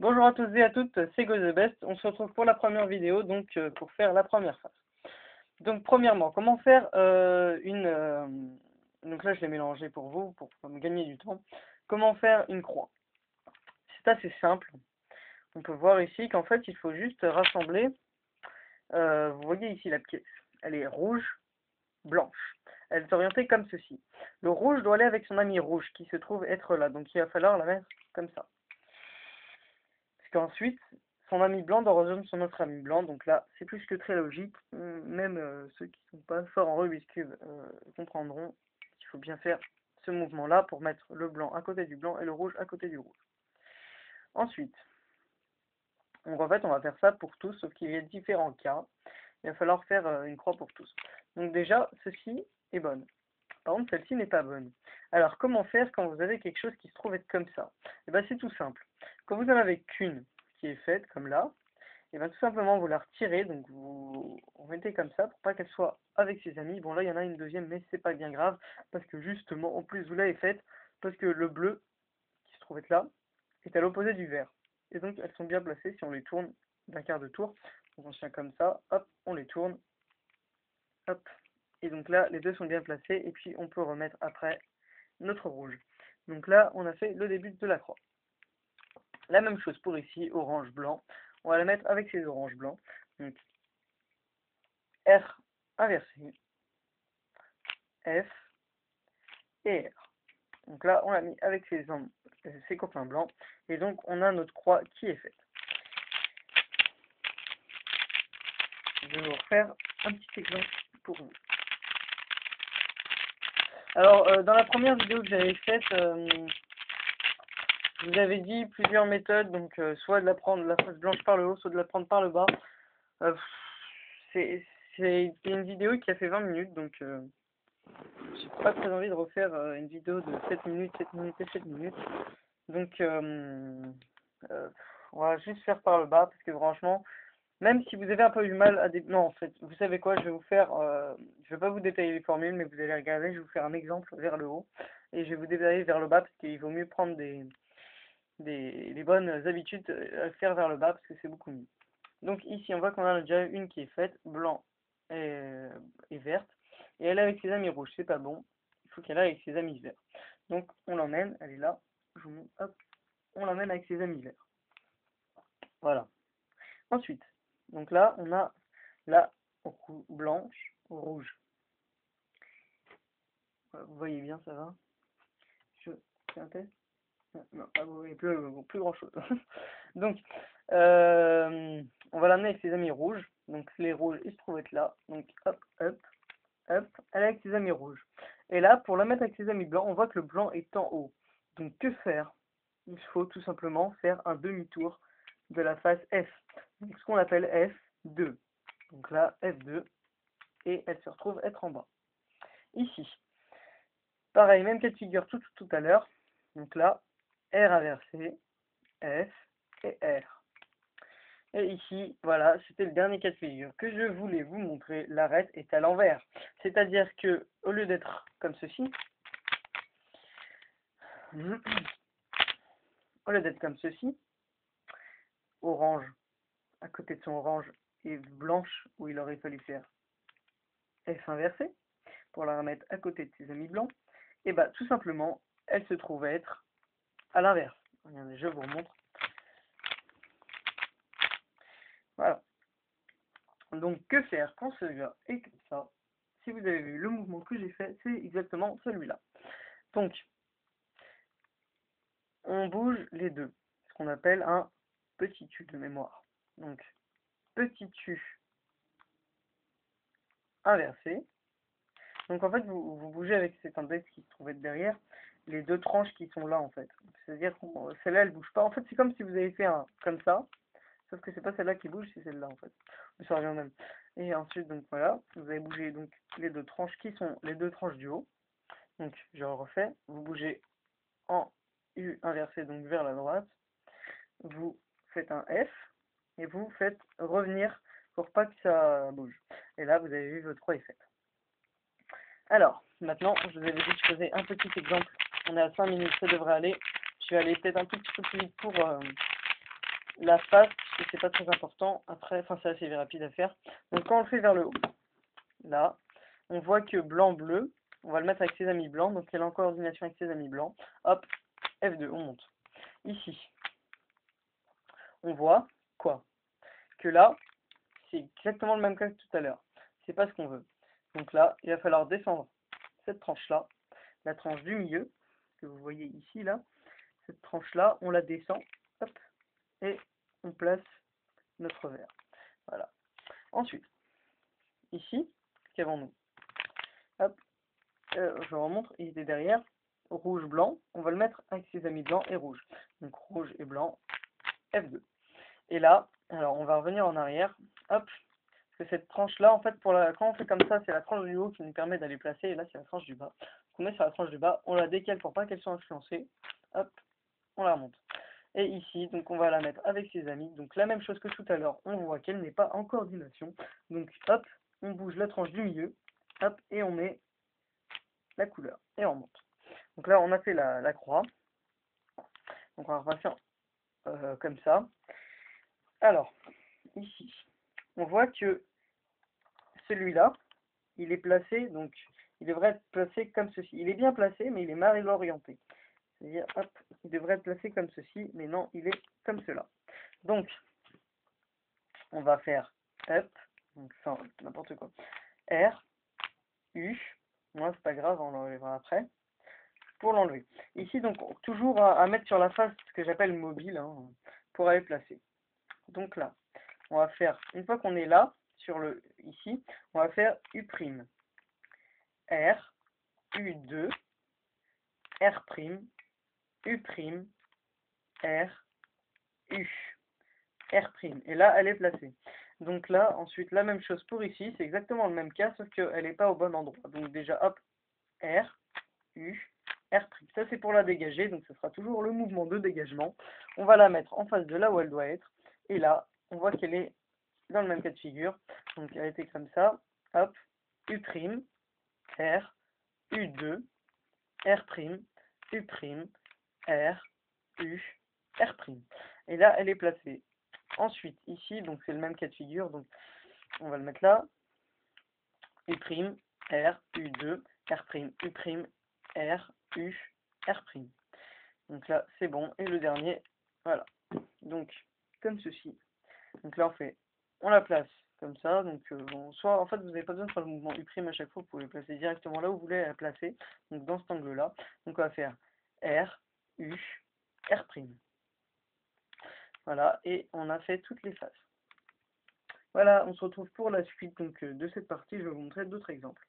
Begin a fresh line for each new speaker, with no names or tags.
Bonjour à tous et à toutes, c'est GoTheBest. On se retrouve pour la première vidéo, donc pour faire la première phase. Donc premièrement, comment faire donc là je l'ai mélangé pour vous, pour me gagner du temps. Comment faire une croix? C'est assez simple. On peut voir ici qu'en fait il faut juste rassembler, vous voyez ici la pièce, elle est rouge, blanche. Elle est orientée comme ceci. Le rouge doit aller avec son ami rouge qui se trouve être là, donc il va falloir la mettre comme ça. Parce qu'ensuite, son ami blanc doit rejoindre son autre ami blanc, donc là, c'est plus que très logique. Même ceux qui sont pas forts en Rubik's Cube comprendront qu'il faut bien faire ce mouvement-là pour mettre le blanc à côté du blanc et le rouge à côté du rouge. Ensuite, donc en fait, on va faire ça pour tous, sauf qu'il y a différents cas. Il va falloir faire une croix pour tous. Donc déjà, ceci est bonne. Par contre, celle-ci n'est pas bonne. Alors, comment faire quand vous avez quelque chose qui se trouve être comme ça? Eh bien, c'est tout simple. Quand vous en avez qu'une qui est faite, comme là, et bien tout simplement, vous la retirez, donc vous mettez comme ça, pour pas qu'elle soit avec ses amis. Bon, là, il y en a une deuxième, mais c'est pas bien grave, parce que justement, en plus, vous l'avez faite, parce que le bleu, qui se trouve être là, est à l'opposé du vert. Et donc, elles sont bien placées si on les tourne d'un quart de tour. Donc, on tient comme ça, hop, on les tourne, hop, et donc là, les deux sont bien placés, et puis on peut remettre après notre rouge. Donc là, on a fait le début de la croix. La même chose pour ici, orange, blanc. On va la mettre avec ces oranges blancs. Donc R inversé, F et R. Donc là, on l'a mis avec ses copains blancs. Et donc, on a notre croix qui est faite. Je vais vous refaire un petit exemple pour vous. Alors, dans la première vidéo que j'avais faite, je vous avais dit plusieurs méthodes, donc soit de la prendre la face blanche par le haut, soit de la prendre par le bas. C'est une vidéo qui a fait 20 minutes, donc j'ai pas très envie de refaire une vidéo de 7 minutes, 7 minutes et 7 minutes. Donc, on va juste faire par le bas, parce que franchement, même si vous avez un peu du mal à non, en fait, vous savez quoi, je vais vous faire, je vais pas vous détailler les formules, mais vous allez regarder, je vais vous faire un exemple vers le haut, et je vais vous détailler vers le bas, parce qu'il vaut mieux prendre les bonnes habitudes à faire vers le bas, parce que c'est beaucoup mieux. Donc ici, on voit qu'on a déjà une qui est faite, blanc et verte, et elle est avec ses amis rouges, c'est pas bon, il faut qu'elle aille avec ses amis verts. Donc on l'emmène, elle est là, je vous montre, hop, on l'emmène avec ses amis verts. Voilà. Ensuite, donc là, on a la blanche, rouge. Vous voyez bien, ça va? Je fais un test? Non, pas vous voyez plus grand chose. Donc, on va l'amener avec ses amis rouges. Donc les rouges, ils se trouvent être là. Donc hop, hop, hop, elle est avec ses amis rouges. Et là, pour la mettre avec ses amis blancs, on voit que le blanc est en haut. Donc que faire? Il faut tout simplement faire un demi-tour de la face F. Donc, ce qu'on appelle F2. Donc là, F2. Et elle se retrouve être en bas. Ici. Pareil, même cas de figure tout à l'heure. Donc là, R inversé, F et R. Et ici, voilà, c'était le dernier cas de figure que je voulais vous montrer. L'arête est à l'envers. C'est-à-dire que, au lieu d'être comme ceci, orange à côté de son orange et blanche où il aurait fallu faire F inversé pour la remettre à côté de ses amis blancs, et bah tout simplement, elle se trouve être à l'inverse. Regardez, je vous remontre. Voilà. Donc, que faire quand celui-là est comme ça? Si vous avez vu le mouvement que j'ai fait, c'est exactement celui-là. Donc, on bouge les deux, ce qu'on appelle un petit U de mémoire. Donc, petit U inversé. Donc, en fait, vous bougez avec cet index qui se trouvait derrière, les deux tranches qui sont là, en fait. C'est-à-dire que celle-là, elle bouge pas. En fait, c'est comme si vous avez fait un comme ça, sauf que c'est pas celle-là qui bouge, c'est celle-là, en fait. Mais ça revient même. Et ensuite, donc voilà, vous avez bougé donc les deux tranches qui sont les deux tranches du haut. Donc, je refais. Vous bougez en U inversé, donc vers la droite. Vous faites un F et vous faites revenir pour pas que ça bouge. Et là, vous avez vu votre croix est faite. Alors, maintenant, je vous avais dit que je faisais un petit exemple. On est à 5 minutes, ça devrait aller. Je vais aller peut-être un tout petit peu plus vite la face, parce que c'est pas très important, après, enfin c'est assez rapide à faire. Donc quand on le fait vers le haut, là, on voit que blanc-bleu, on va le mettre avec ses amis blancs, donc il est en coordination avec ses amis blancs. Hop, F2, on monte. Ici, on voit quoi? Que là, c'est exactement le même cas que tout à l'heure. C'est pas ce qu'on veut. Donc là, il va falloir descendre cette tranche-là, la tranche du milieu, que vous voyez ici, là. Cette tranche-là, on la descend, hop, et on place notre verre. Voilà. Ensuite, ici, qu'avons-nous? Hop, je remontre, il était derrière, rouge, blanc, on va le mettre avec ses amis blancs et rouge. Donc rouge et blanc, F2. Et là, alors on va revenir en arrière, hop, parce que cette tranche-là, en fait, quand on fait comme ça, c'est la tranche du haut qui nous permet d'aller placer, et là c'est la tranche du bas. Donc on met sur la tranche du bas, on la décale pour pas qu'elle soit influencée, hop, on la remonte. Et ici, donc on va la mettre avec ses amis, donc la même chose que tout à l'heure, on voit qu'elle n'est pas en coordination, donc hop, on bouge la tranche du milieu, hop, et on met la couleur, et on monte. Donc là, on a fait la croix, donc on va repasser comme ça. Alors, ici, on voit que celui-là, il est placé, donc il devrait être placé comme ceci. Il est bien placé, mais il est mal orienté. C'est-à-dire, hop, il devrait être placé comme ceci, mais non, il est comme cela. Donc, on va faire hop, donc enfin, n'importe quoi. R, U, moi c'est pas grave, on l'enlèvera après, pour l'enlever. Ici, donc, toujours à mettre sur la face ce que j'appelle mobile, hein, pour aller placer. Donc là, on va faire, une fois qu'on est là, ici, on va faire U', R, U2, R', U', R, U, R'. Et là, elle est placée. Donc là, ensuite, la même chose pour ici, c'est exactement le même cas, sauf qu'elle n'est pas au bon endroit. Donc déjà, hop, R, U, R'. Ça, c'est pour la dégager, donc ce sera toujours le mouvement de dégagement. On va la mettre en face de là où elle doit être. Et là, on voit qu'elle est dans le même cas de figure. Donc elle était comme ça, hop, U', R, U2, R', U', R, U, R'. Et là, elle est placée. Ensuite, ici, donc c'est le même cas de figure, donc on va le mettre là. U', R, U2, R', U', R, U, R'. Donc là, c'est bon. Et le dernier, voilà. Donc, comme ceci. Donc là, on la place comme ça. Donc, bon, soit, en fait, vous n'avez pas besoin de faire le mouvement U' à chaque fois, vous pouvez le placer directement là où vous voulez la placer. Donc, dans cet angle-là. Donc, on va faire R, U, R'. Voilà, et on a fait toutes les faces. Voilà, on se retrouve pour la suite donc, de cette partie. Je vais vous montrer d'autres exemples.